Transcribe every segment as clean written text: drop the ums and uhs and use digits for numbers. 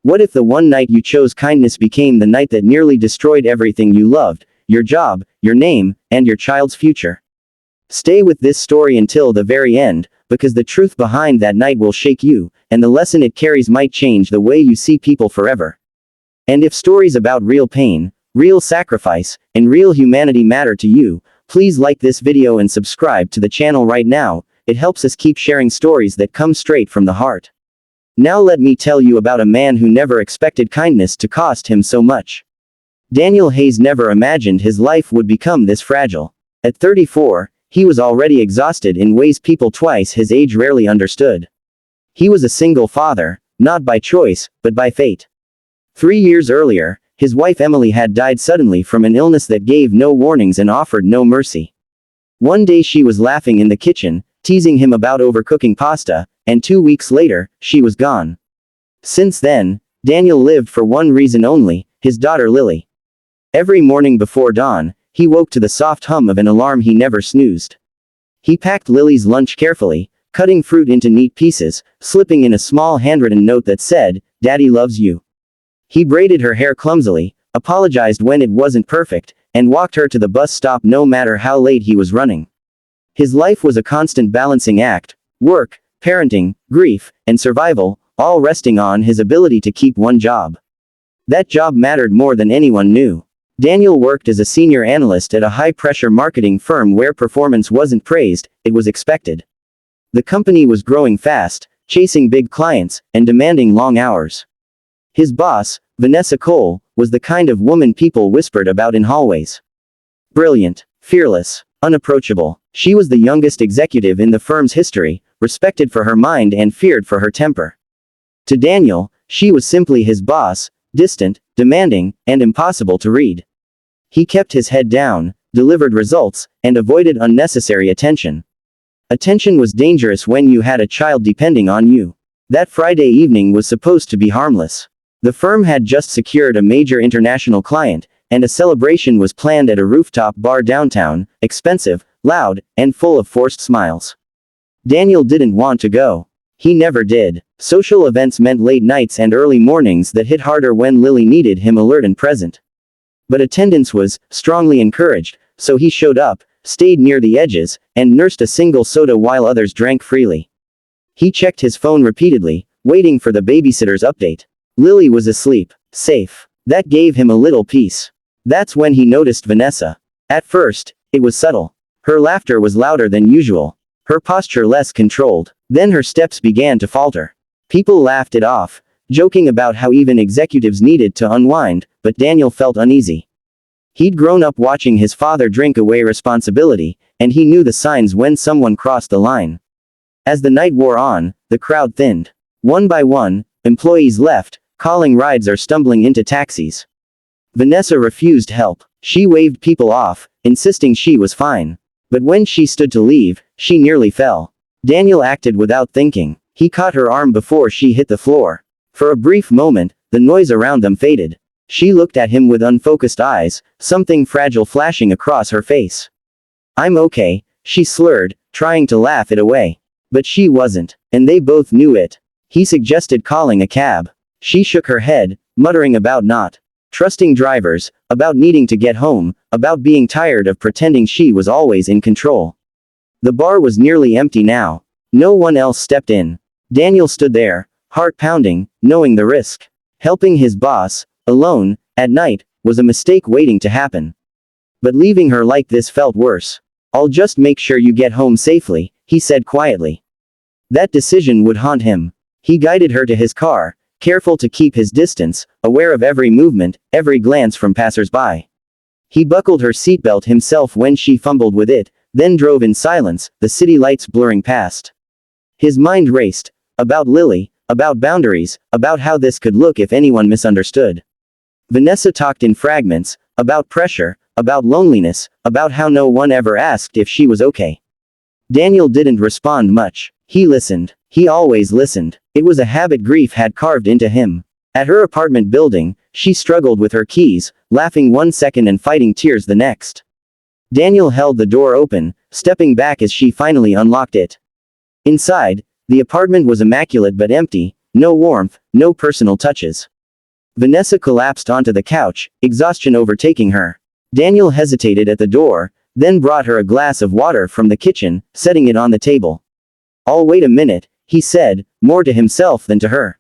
What if the one night you chose kindness became the night that nearly destroyed everything you loved, your job, your name, and your child's future? Stay with this story until the very end, because the truth behind that night will shake you, and the lesson it carries might change the way you see people forever. And if stories about real pain, real sacrifice, and real humanity matter to you, please like this video and subscribe to the channel right now. It helps us keep sharing stories that come straight from the heart. Now let me tell you about a man who never expected kindness to cost him so much. Daniel Hayes never imagined his life would become this fragile. At 34, he was already exhausted in ways people twice his age rarely understood. He was a single father, not by choice, but by fate. 3 years earlier, his wife Emily had died suddenly from an illness that gave no warnings and offered no mercy. One day she was laughing in the kitchen, teasing him about overcooking pasta, and 2 weeks later, she was gone. Since then, Daniel lived for one reason only, his daughter Lily. Every morning before dawn, he woke to the soft hum of an alarm he never snoozed. He packed Lily's lunch carefully, cutting fruit into neat pieces, slipping in a small handwritten note that said, "Daddy loves you." He braided her hair clumsily, apologized when it wasn't perfect, and walked her to the bus stop no matter how late he was running. His life was a constant balancing act: work, parenting, grief, and survival, all resting on his ability to keep one job. That job mattered more than anyone knew. Daniel worked as a senior analyst at a high-pressure marketing firm where performance wasn't praised, it was expected. The company was growing fast, chasing big clients, and demanding long hours. His boss, Vanessa Cole, was the kind of woman people whispered about in hallways. Brilliant, fearless, unapproachable. She was the youngest executive in the firm's history, respected for her mind and feared for her temper. To Daniel, she was simply his boss, distant, demanding, and impossible to read. He kept his head down, delivered results, and avoided unnecessary attention. Attention was dangerous when you had a child depending on you. That Friday evening was supposed to be harmless. The firm had just secured a major international client, and a celebration was planned at a rooftop bar downtown, expensive, loud, and full of forced smiles. Daniel didn't want to go. He never did. Social events meant late nights and early mornings that hit harder when Lily needed him alert and present. But attendance was strongly encouraged, so he showed up, stayed near the edges, and nursed a single soda while others drank freely. He checked his phone repeatedly, waiting for the babysitter's update. Lily was asleep, safe. That gave him a little peace. That's when he noticed Vanessa. At first, it was subtle. Her laughter was louder than usual. Her posture less controlled. Then her steps began to falter. People laughed it off, joking about how even executives needed to unwind, but Daniel felt uneasy. He'd grown up watching his father drink away responsibility, and he knew the signs when someone crossed the line. As the night wore on, the crowd thinned. One by one, employees left, calling rides or stumbling into taxis. Vanessa refused help. She waved people off, insisting she was fine. But when she stood to leave, she nearly fell. Daniel acted without thinking. He caught her arm before she hit the floor. For a brief moment, the noise around them faded. She looked at him with unfocused eyes, something fragile flashing across her face. "I'm okay," she slurred, trying to laugh it away. But she wasn't, and they both knew it. He suggested calling a cab. She shook her head, muttering about not trusting drivers, about needing to get home, about being tired of pretending she was always in control. The bar was nearly empty now. No one else stepped in. Daniel stood there, heart pounding, knowing the risk. Helping his boss, alone, at night, was a mistake waiting to happen. But leaving her like this felt worse. "I'll just make sure you get home safely," he said quietly. That decision would haunt him. He guided her to his car, careful to keep his distance, aware of every movement, every glance from passers-by. He buckled her seatbelt himself when she fumbled with it, then drove in silence, the city lights blurring past. His mind raced. About Lily, about boundaries, about how this could look if anyone misunderstood. Vanessa talked in fragments, about pressure, about loneliness, about how no one ever asked if she was okay. Daniel didn't respond much. He listened. He always listened. It was a habit grief had carved into him. At her apartment building, she struggled with her keys, laughing one second and fighting tears the next. Daniel held the door open, stepping back as she finally unlocked it. Inside, the apartment was immaculate but empty, no warmth, no personal touches. Vanessa collapsed onto the couch, exhaustion overtaking her. Daniel hesitated at the door, then brought her a glass of water from the kitchen, setting it on the table. "I'll wait a minute," he said, more to himself than to her.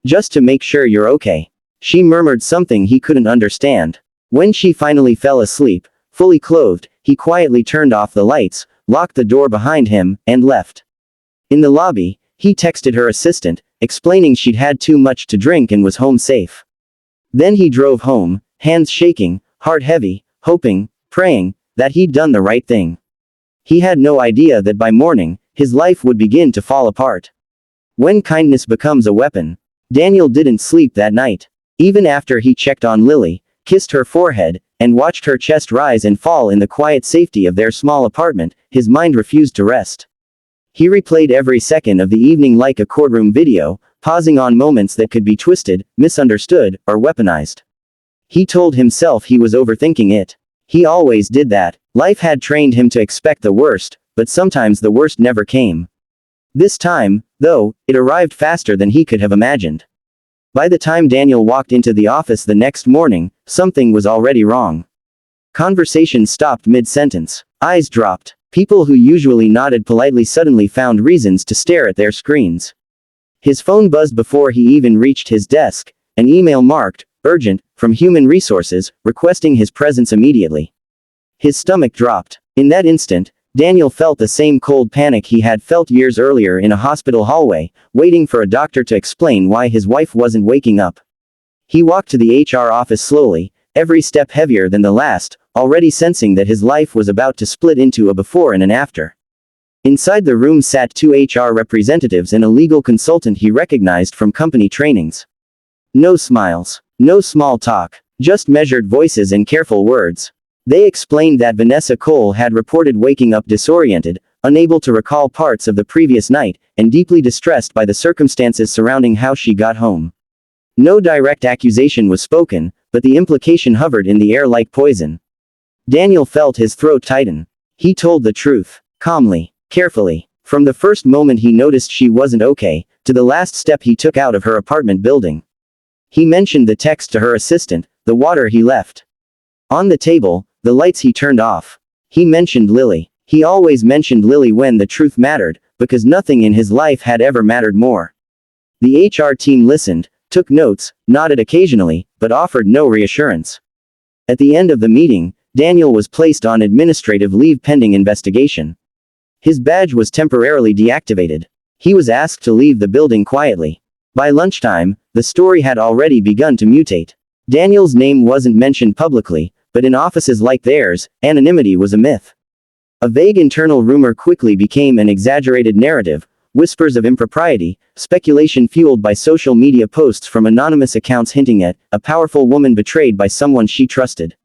"Just to make sure you're okay." She murmured something he couldn't understand. When she finally fell asleep, fully clothed, he quietly turned off the lights, locked the door behind him, and left. In the lobby, he texted her assistant, explaining she'd had too much to drink and was home safe. Then he drove home, hands shaking, heart heavy, hoping, praying, that he'd done the right thing. He had no idea that by morning, his life would begin to fall apart. When kindness becomes a weapon. Daniel didn't sleep that night. Even after he checked on Lily, kissed her forehead, and watched her chest rise and fall in the quiet safety of their small apartment, his mind refused to rest. He replayed every second of the evening like a courtroom video, pausing on moments that could be twisted, misunderstood, or weaponized. He told himself he was overthinking it. He always did that. Life had trained him to expect the worst, but sometimes the worst never came. This time, though, it arrived faster than he could have imagined. By the time Daniel walked into the office the next morning, something was already wrong. Conversation stopped mid-sentence. Eyes dropped. People who usually nodded politely suddenly found reasons to stare at their screens. His phone buzzed before he even reached his desk, an email marked, "Urgent," from Human Resources, requesting his presence immediately. His stomach dropped. In that instant, Daniel felt the same cold panic he had felt years earlier in a hospital hallway, waiting for a doctor to explain why his wife wasn't waking up. He walked to the HR office slowly, every step heavier than the last, already sensing that his life was about to split into a before and an after. Inside the room sat two HR representatives and a legal consultant he recognized from company trainings. No smiles. No small talk. Just measured voices and careful words. They explained that Vanessa Cole had reported waking up disoriented, unable to recall parts of the previous night, and deeply distressed by the circumstances surrounding how she got home. No direct accusation was spoken, but the implication hovered in the air like poison. Daniel felt his throat tighten. He told the truth. Calmly. Carefully. From the first moment he noticed she wasn't okay, to the last step he took out of her apartment building. He mentioned the text to her assistant, the water he left on the table, the lights he turned off. He mentioned Lily. He always mentioned Lily when the truth mattered, because nothing in his life had ever mattered more. The HR team listened, took notes, nodded occasionally, but offered no reassurance. At the end of the meeting, Daniel was placed on administrative leave pending investigation. His badge was temporarily deactivated. He was asked to leave the building quietly. By lunchtime, the story had already begun to mutate. Daniel's name wasn't mentioned publicly, but in offices like theirs, anonymity was a myth. A vague internal rumor quickly became an exaggerated narrative, whispers of impropriety, speculation fueled by social media posts from anonymous accounts hinting at a powerful woman betrayed by someone she trusted.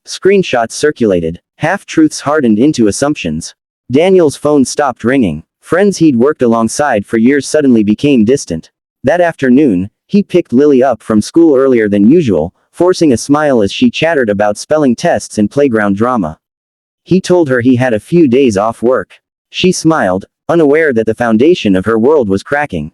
Screenshots circulated. Half-truths hardened into assumptions. Daniel's phone stopped ringing. Friends he'd worked alongside for years suddenly became distant. That afternoon, he picked Lily up from school earlier than usual, forcing a smile as she chattered about spelling tests and playground drama. He told her he had a few days off work. She smiled, unaware that the foundation of her world was cracking.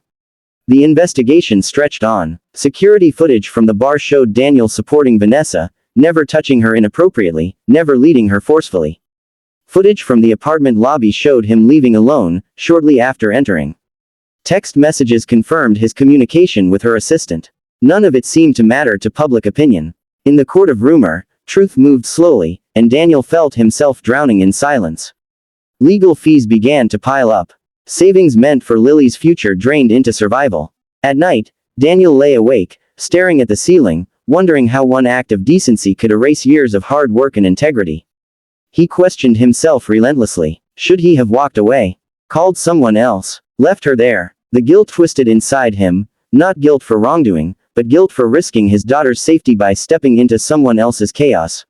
The investigation stretched on. Security footage from the bar showed Daniel supporting Vanessa, never touching her inappropriately, never leading her forcefully. Footage from the apartment lobby showed him leaving alone, shortly after entering. Text messages confirmed his communication with her assistant. None of it seemed to matter to public opinion. In the court of rumor, truth moved slowly, and Daniel felt himself drowning in silence. Legal fees began to pile up. Savings meant for Lily's future drained into survival. At night, Daniel lay awake, staring at the ceiling, wondering how one act of decency could erase years of hard work and integrity. He questioned himself relentlessly. Should he have walked away? Called someone else? Left her there? The guilt twisted inside him, not guilt for wrongdoing, but guilt for risking his daughter's safety by stepping into someone else's chaos.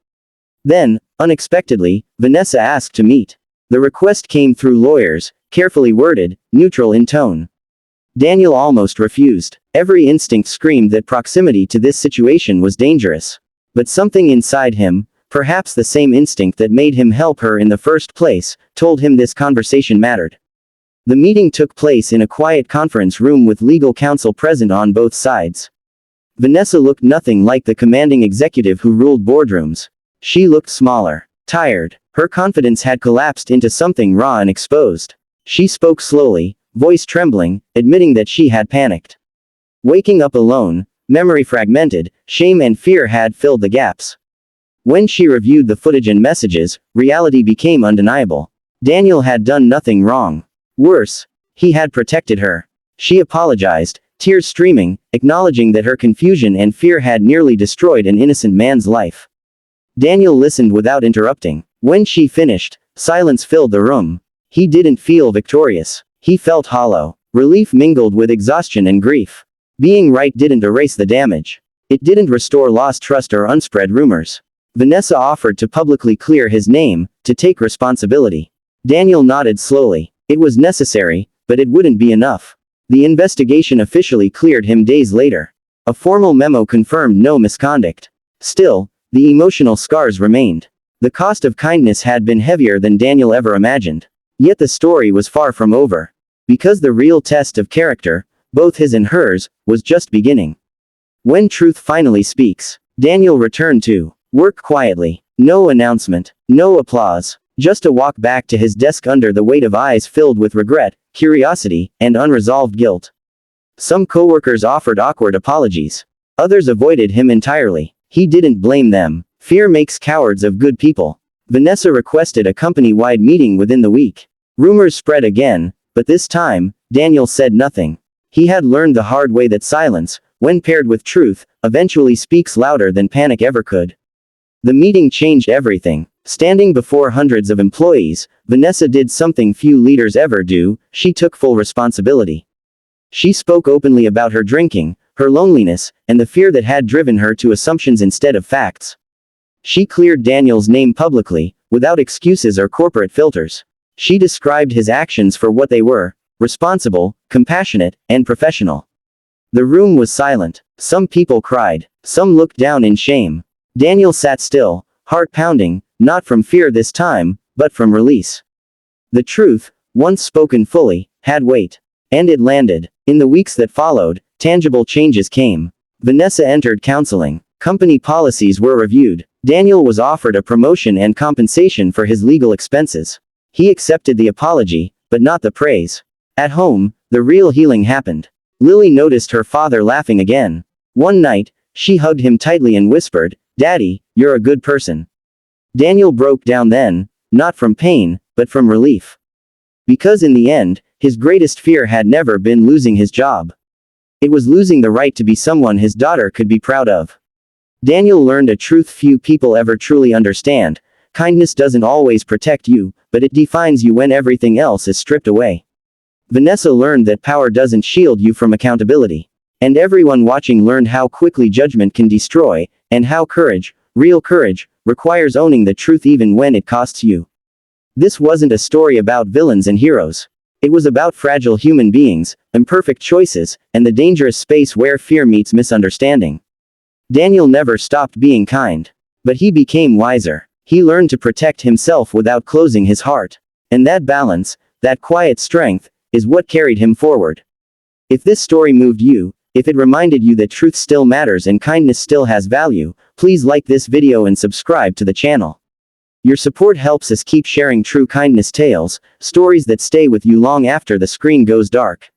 Then, unexpectedly, Vanessa asked to meet. The request came through lawyers, carefully worded, neutral in tone. Daniel almost refused. Every instinct screamed that proximity to this situation was dangerous. But something inside him, perhaps the same instinct that made him help her in the first place, told him this conversation mattered. The meeting took place in a quiet conference room with legal counsel present on both sides. Vanessa looked nothing like the commanding executive who ruled boardrooms. She looked smaller, tired. Her confidence had collapsed into something raw and exposed. She spoke slowly, voice trembling, admitting that she had panicked. Waking up alone, memory fragmented, shame and fear had filled the gaps. When she reviewed the footage and messages, reality became undeniable. Daniel had done nothing wrong. Worse, he had protected her. She apologized, tears streaming, acknowledging that her confusion and fear had nearly destroyed an innocent man's life. Daniel listened without interrupting. When she finished, silence filled the room. He didn't feel victorious. He felt hollow. Relief mingled with exhaustion and grief. Being right didn't erase the damage. It didn't restore lost trust or unspread rumors. Vanessa offered to publicly clear his name, to take responsibility. Daniel nodded slowly. It was necessary, but it wouldn't be enough. The investigation officially cleared him days later. A formal memo confirmed no misconduct. Still, the emotional scars remained. The cost of kindness had been heavier than Daniel ever imagined. Yet the story was far from over. Because the real test of character, both his and hers, was just beginning. When truth finally speaks, Daniel returned to work quietly. No announcement, no applause, just a walk back to his desk under the weight of eyes filled with regret, curiosity, and unresolved guilt. Some coworkers offered awkward apologies. Others avoided him entirely. He didn't blame them. Fear makes cowards of good people. Vanessa requested a company-wide meeting within the week. Rumors spread again, but this time, Daniel said nothing. He had learned the hard way that silence, when paired with truth, eventually speaks louder than panic ever could. The meeting changed everything. Standing before hundreds of employees, Vanessa did something few leaders ever do. She took full responsibility. She spoke openly about her drinking, her loneliness, and the fear that had driven her to assumptions instead of facts. She cleared Daniel's name publicly, without excuses or corporate filters. She described his actions for what they were: responsible, compassionate, and professional. The room was silent. Some people cried. Some looked down in shame. Daniel sat still, heart pounding, not from fear this time, but from release. The truth, once spoken fully, had weight. And it landed. In the weeks that followed, tangible changes came. Vanessa entered counseling. Company policies were reviewed. Daniel was offered a promotion and compensation for his legal expenses. He accepted the apology, but not the praise. At home, the real healing happened. Lily noticed her father laughing again. One night, she hugged him tightly and whispered, "Daddy, you're a good person." Daniel broke down then, not from pain, but from relief. Because in the end, his greatest fear had never been losing his job. It was losing the right to be someone his daughter could be proud of. Daniel learned a truth few people ever truly understand: kindness doesn't always protect you, but it defines you when everything else is stripped away. Vanessa learned that power doesn't shield you from accountability. And everyone watching learned how quickly judgment can destroy, and how courage, real courage, requires owning the truth even when it costs you. This wasn't a story about villains and heroes. It was about fragile human beings, imperfect choices, and the dangerous space where fear meets misunderstanding. Daniel never stopped being kind. But he became wiser. He learned to protect himself without closing his heart. And that balance, that quiet strength, is what carried him forward. If this story moved you, if it reminded you that truth still matters and kindness still has value, please like this video and subscribe to the channel. Your support helps us keep sharing true kindness tales, stories that stay with you long after the screen goes dark.